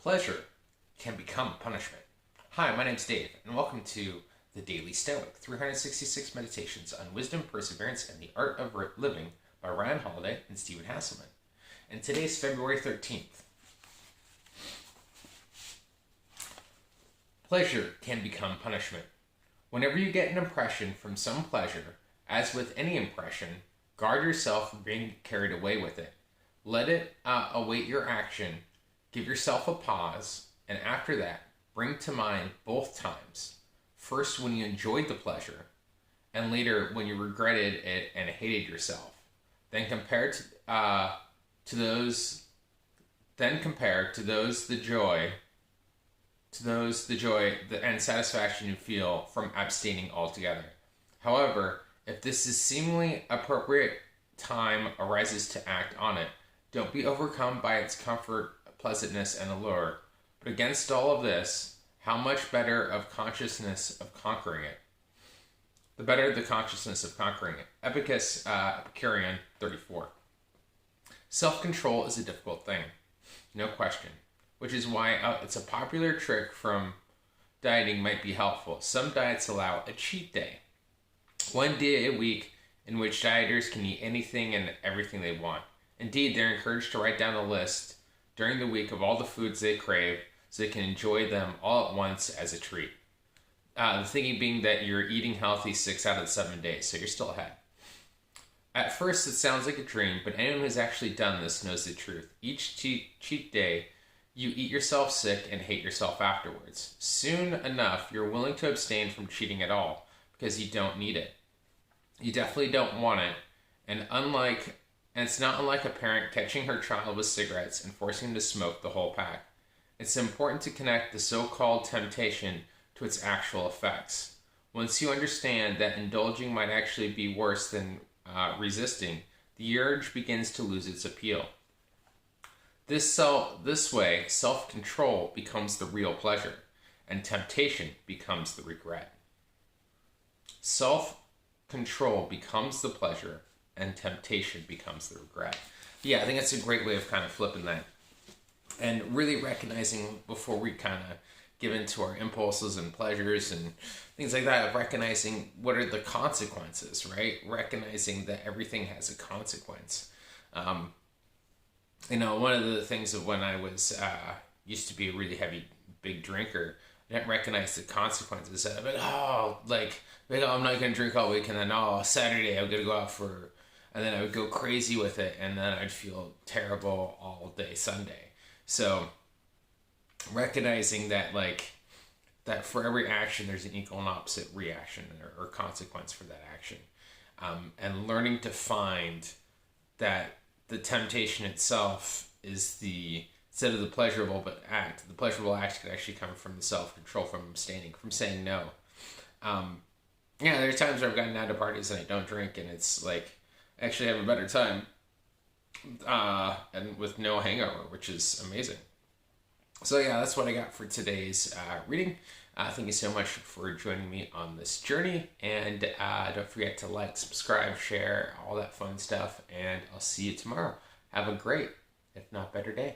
pleasure can become punishment. Hi, my name's Dave, and welcome to the Daily Stoic, 366 Meditations on Wisdom, Perseverance, and the Art of Living by Ryan Holiday and Stephen Hasselman. And today's February 13th. Pleasure can become punishment. Whenever you get an impression from some pleasure, as with any impression, guard yourself from being carried away with it. Let it await your action. Give yourself a pause, and after that, bring to mind both times. First, when you enjoyed the pleasure, and later when you regretted it and hated yourself. Then compare to those the joy and satisfaction you feel from abstaining altogether. However, if this is seemingly appropriate time arises to act on it, don't be overcome by its comfort, pleasantness, and allure. But against all of this, how much better of consciousness of conquering it? The better the consciousness of conquering it. EPICTETUS, 34. Self-control is a difficult thing, no question, which is why it's a popular trick from dieting might be helpful. Some diets allow a cheat day, one day a week in which dieters can eat anything and everything they want. Indeed, they're encouraged to write down a list during the week of all the foods they crave so they can enjoy them all at once as a treat. The thinking being that you're eating healthy 6 out of the 7 days, so you're still ahead. At first, it sounds like a dream, but anyone who's actually done this knows the truth. Each cheat day, you eat yourself sick and hate yourself afterwards. Soon enough, you're willing to abstain from cheating at all because you don't need it. You definitely don't want it, and it's not unlike a parent catching her child with cigarettes and forcing him to smoke the whole pack. It's important to connect the so-called temptation to its actual effects. Once you understand that indulging might actually be worse than resisting, the urge begins to lose its appeal. This way, self-control becomes the real pleasure, and temptation becomes the regret. Self-control becomes the pleasure, and temptation becomes the regret. Yeah, I think that's a great way of kind of flipping that. And really recognizing before we kind of give into our impulses and pleasures and things like that, of recognizing what are the consequences, right? Recognizing that everything has a consequence. One of the things of when I was, used to be a really heavy, big drinker, I didn't recognize the consequences of it. I'm not going to drink all week, and then, Saturday I'm going to go out and then I would go crazy with it, and then I'd feel terrible all day Sunday. So, recognizing that, that for every action, there's an equal and opposite reaction or consequence for that action. And learning to find that the temptation itself is instead of the pleasurable act could actually come from the self-control, from abstaining, from saying no. There's times where I've gotten out of parties and I don't drink, and it's like, I actually have a better time, and with no hangover, which is amazing. So that's what I got for today's reading. Thank you so much for joining me on this journey, and don't forget to like, subscribe, share, all that fun stuff, and I'll see you tomorrow. Have a great, if not better, day.